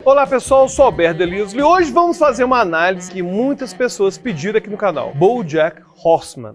Olá pessoal, eu sou Alberto Delisle e hoje vamos fazer uma análise que muitas pessoas pediram aqui no canal, BoJack Horseman.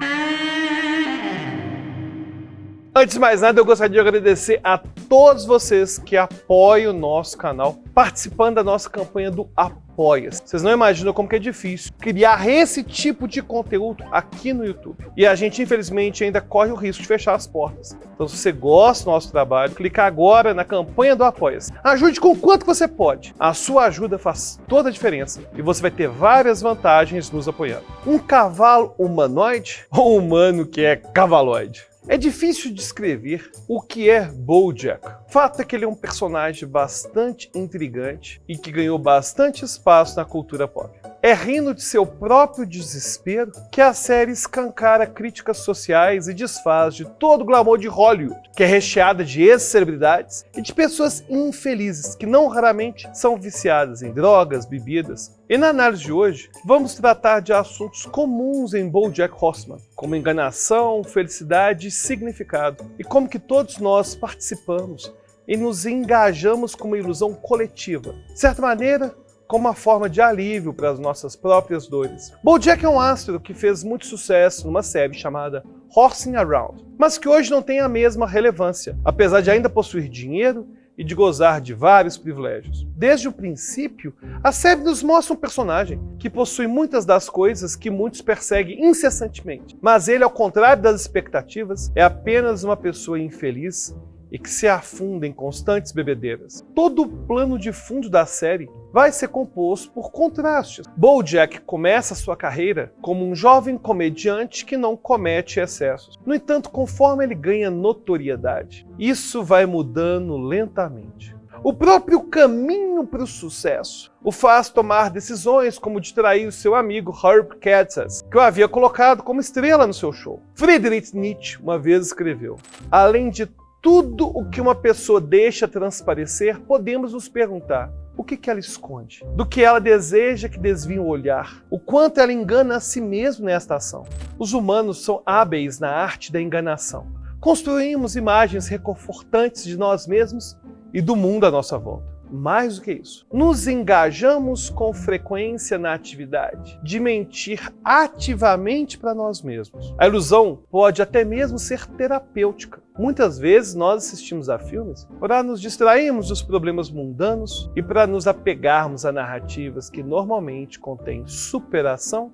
Antes de mais nada, eu gostaria de agradecer a todos vocês que apoiam o nosso canal, participando da nossa campanha do Apoia-se. Vocês não imaginam como que é difícil criar esse tipo de conteúdo aqui no YouTube. E a gente, infelizmente, ainda corre o risco de fechar as portas. Então, se você gosta do nosso trabalho, clica agora na campanha do Apoia-se. Ajude com o quanto você pode. A sua ajuda faz toda a diferença e você vai ter várias vantagens nos apoiando. Um cavalo humanoide ou um humano que é cavaloide? É difícil descrever o que é BoJack. O fato é que ele é um personagem bastante intrigante e que ganhou bastante espaço na cultura pop. É rindo de seu próprio desespero que a série escancara críticas sociais e desfaz de todo o glamour de Hollywood, que é recheada de ex-celebridades e de pessoas infelizes que não raramente são viciadas em drogas, bebidas. E na análise de hoje, vamos tratar de assuntos comuns em BoJack Horseman, como enganação, felicidade e significado, e como que todos nós participamos e nos engajamos com uma ilusão coletiva. De certa maneira, como uma forma de alívio para as nossas próprias dores. BoJack é um astro que fez muito sucesso numa série chamada Horsing Around, mas que hoje não tem a mesma relevância, apesar de ainda possuir dinheiro e de gozar de vários privilégios. Desde o princípio, a série nos mostra um personagem que possui muitas das coisas que muitos perseguem incessantemente, mas ele, ao contrário das expectativas, é apenas uma pessoa infeliz e que se afunda em constantes bebedeiras. Todo o plano de fundo da série vai ser composto por contrastes. BoJack começa sua carreira como um jovem comediante que não comete excessos. No entanto, conforme ele ganha notoriedade, isso vai mudando lentamente. O próprio caminho para o sucesso o faz tomar decisões como de trair o seu amigo Herb Katzas, que o havia colocado como estrela no seu show. Friedrich Nietzsche uma vez escreveu: além de tudo o que uma pessoa deixa transparecer, podemos nos perguntar o que ela esconde, do que ela deseja que desvie o olhar, o quanto ela engana a si mesma nesta ação. Os humanos são hábeis na arte da enganação. Construímos imagens reconfortantes de nós mesmos e do mundo à nossa volta. Mais do que isso, nos engajamos com frequência na atividade de mentir ativamente para nós mesmos. A ilusão pode até mesmo ser terapêutica. Muitas vezes nós assistimos a filmes para nos distrairmos dos problemas mundanos e para nos apegarmos a narrativas que normalmente contêm superação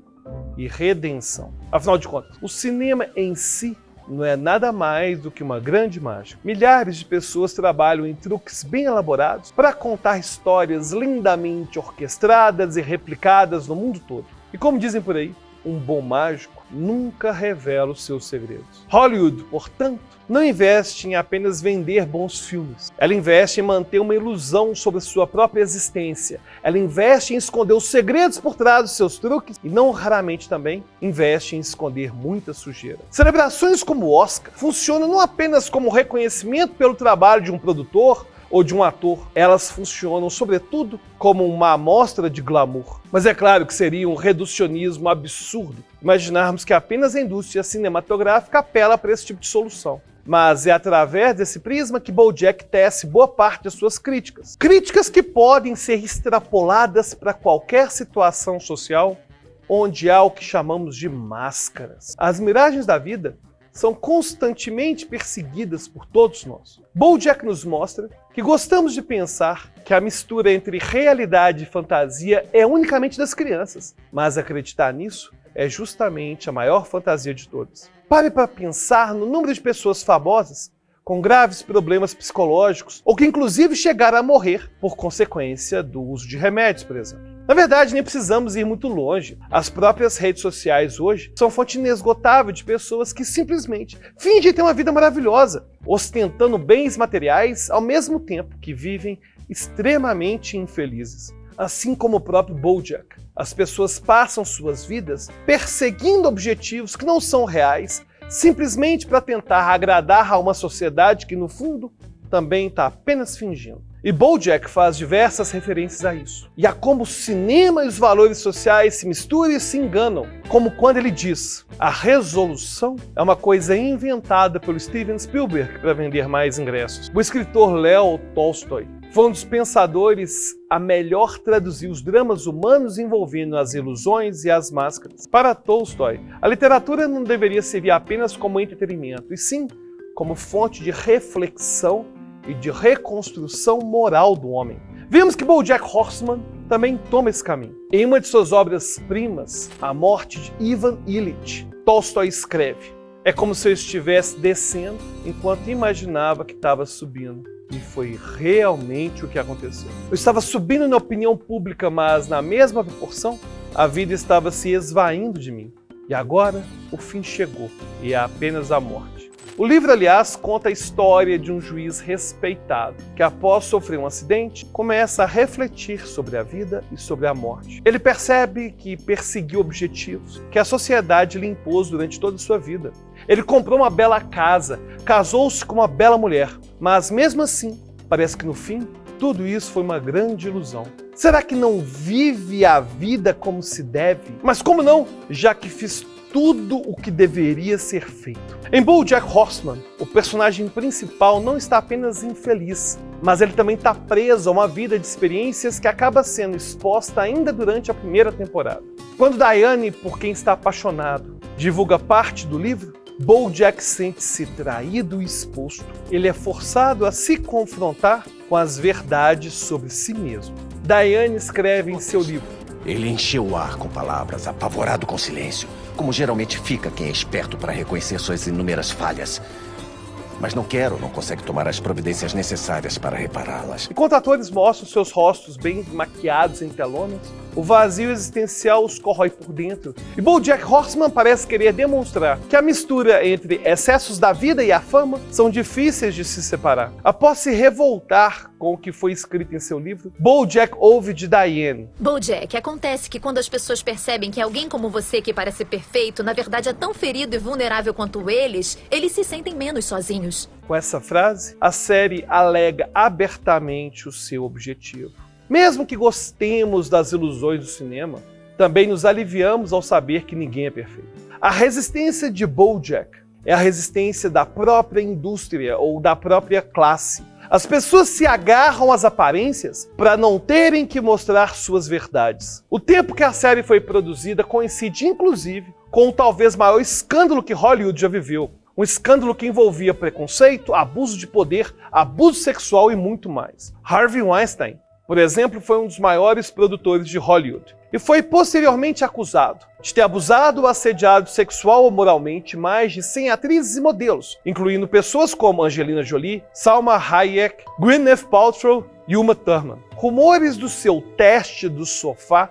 e redenção. Afinal de contas, o cinema em si não é nada mais do que uma grande mágica. Milhares de pessoas trabalham em truques bem elaborados para contar histórias lindamente orquestradas e replicadas no mundo todo. E como dizem por aí, um bom mágico nunca revela os seus segredos. Hollywood, portanto, não investe em apenas vender bons filmes. Ela investe em manter uma ilusão sobre sua própria existência. Ela investe em esconder os segredos por trás dos seus truques e não raramente também investe em esconder muita sujeira. Celebrações como o Oscar funcionam não apenas como reconhecimento pelo trabalho de um produtor ou de um ator, elas funcionam, sobretudo, como uma amostra de glamour. Mas é claro que seria um reducionismo absurdo imaginarmos que apenas a indústria cinematográfica apela para esse tipo de solução. Mas é através desse prisma que BoJack tece boa parte das suas críticas. Críticas que podem ser extrapoladas para qualquer situação social onde há o que chamamos de máscaras. As miragens da vida são constantemente perseguidas por todos nós. BoJack nos mostra que gostamos de pensar que a mistura entre realidade e fantasia é unicamente das crianças, mas acreditar nisso é justamente a maior fantasia de todas. Pare para pensar no número de pessoas famosas com graves problemas psicológicos ou que inclusive chegaram a morrer por consequência do uso de remédios, por exemplo. Na verdade, nem precisamos ir muito longe. As próprias redes sociais hoje são fonte inesgotável de pessoas que simplesmente fingem ter uma vida maravilhosa, ostentando bens materiais ao mesmo tempo que vivem extremamente infelizes. Assim como o próprio BoJack, as pessoas passam suas vidas perseguindo objetivos que não são reais, simplesmente para tentar agradar a uma sociedade que, no fundo, também está apenas fingindo. E BoJack faz diversas referências a isso. E a como o cinema e os valores sociais se misturam e se enganam. Como quando ele diz: a resolução é uma coisa inventada pelo Steven Spielberg para vender mais ingressos. O escritor Leo Tolstói foi um dos pensadores a melhor traduzir os dramas humanos envolvendo as ilusões e as máscaras. Para Tolstói, a literatura não deveria servir apenas como entretenimento, e sim como fonte de reflexão e de reconstrução moral do homem. Vimos que BoJack Horseman também toma esse caminho. Em uma de suas obras-primas, A Morte de Ivan Ilitch, Tolstói escreve: "É como se eu estivesse descendo enquanto imaginava que estava subindo. E foi realmente o que aconteceu. Eu estava subindo na opinião pública, mas na mesma proporção, a vida estava se esvaindo de mim. E agora, o fim chegou, e é apenas a morte." O livro, aliás, conta a história de um juiz respeitado, que após sofrer um acidente, começa a refletir sobre a vida e sobre a morte. Ele percebe que perseguiu objetivos que a sociedade lhe impôs durante toda a sua vida. Ele comprou uma bela casa, casou-se com uma bela mulher, mas mesmo assim, parece que no fim, tudo isso foi uma grande ilusão. Será que não vive a vida como se deve? Mas como não, já que fiz tudo o que deveria ser feito? Em BoJack Horseman, o personagem principal não está apenas infeliz, mas ele também está preso a uma vida de experiências que acaba sendo exposta ainda durante a primeira temporada. Quando Diane, por quem está apaixonado, divulga parte do livro, BoJack sente-se traído e exposto. Ele é forçado a se confrontar com as verdades sobre si mesmo. Diane escreve em seu livro: "Ele encheu o ar com palavras, apavorado com silêncio, como geralmente fica quem é esperto para reconhecer suas inúmeras falhas. Mas não consegue tomar as providências necessárias para repará-las." Enquanto atores mostram seus rostos bem maquiados em telonas, o vazio existencial os corrói por dentro. E BoJack Horseman parece querer demonstrar que a mistura entre excessos da vida e a fama são difíceis de se separar. Após se revoltar com o que foi escrito em seu livro, BoJack ouve de Diane: "BoJack, acontece que quando as pessoas percebem que alguém como você, que parece perfeito, na verdade é tão ferido e vulnerável quanto eles se sentem menos sozinhos." Com essa frase, a série alega abertamente o seu objetivo. Mesmo que gostemos das ilusões do cinema, também nos aliviamos ao saber que ninguém é perfeito. A resistência de BoJack é a resistência da própria indústria ou da própria classe. As pessoas se agarram às aparências para não terem que mostrar suas verdades. O tempo que a série foi produzida coincide, inclusive, com o talvez maior escândalo que Hollywood já viveu. Um escândalo que envolvia preconceito, abuso de poder, abuso sexual e muito mais. Harvey Weinstein, por exemplo, foi um dos maiores produtores de Hollywood e foi posteriormente acusado de ter abusado ou assediado sexual ou moralmente mais de 100 atrizes e modelos, incluindo pessoas como Angelina Jolie, Salma Hayek, Gwyneth Paltrow e Uma Thurman. Rumores do seu teste do sofá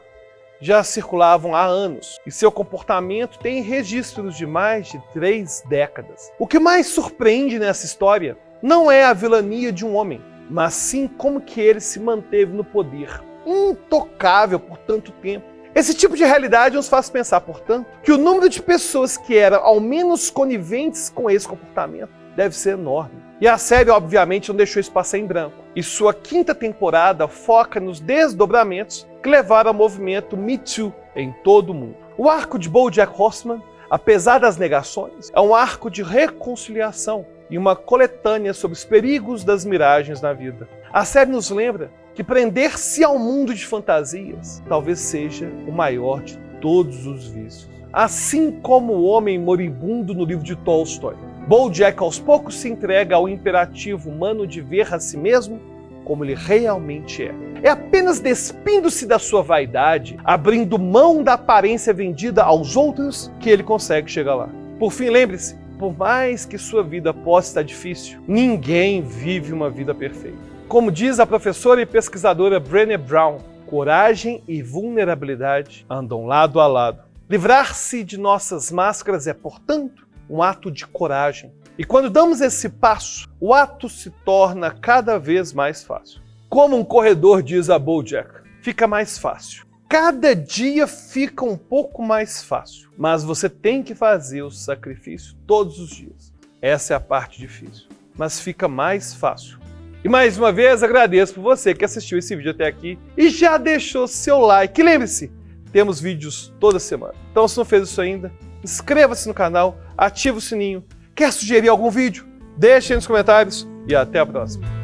já circulavam há anos, e seu comportamento tem registros de mais de 3 décadas. O que mais surpreende nessa história não é a vilania de um homem, mas sim como que ele se manteve no poder, intocável por tanto tempo. Esse tipo de realidade nos faz pensar, portanto, que o número de pessoas que eram ao menos coniventes com esse comportamento deve ser enorme. E a série, obviamente, não deixou isso passar em branco. E sua 5ª temporada foca nos desdobramentos que levaram ao movimento Me Too em todo o mundo. O arco de BoJack Horseman, apesar das negações, é um arco de reconciliação e uma coletânea sobre os perigos das miragens na vida. A série nos lembra que prender-se ao mundo de fantasias talvez seja o maior de todos os vícios. Assim como o homem moribundo no livro de Tolstói, BoJack aos poucos se entrega ao imperativo humano de ver a si mesmo como ele realmente é. É apenas despindo-se da sua vaidade, abrindo mão da aparência vendida aos outros, que ele consegue chegar lá. Por fim, lembre-se, por mais que sua vida possa estar difícil, ninguém vive uma vida perfeita. Como diz a professora e pesquisadora Brené Brown, coragem e vulnerabilidade andam lado a lado. Livrar-se de nossas máscaras é, portanto, um ato de coragem. E quando damos esse passo, o ato se torna cada vez mais fácil. Como um corredor diz a BoJack, fica mais fácil. Cada dia fica um pouco mais fácil, mas você tem que fazer o sacrifício todos os dias. Essa é a parte difícil, mas fica mais fácil. E mais uma vez agradeço por você que assistiu esse vídeo até aqui e já deixou seu like. E lembre-se, temos vídeos toda semana. Então se não fez isso ainda, inscreva-se no canal, ative o sininho. Quer sugerir algum vídeo? Deixe aí nos comentários e até a próxima.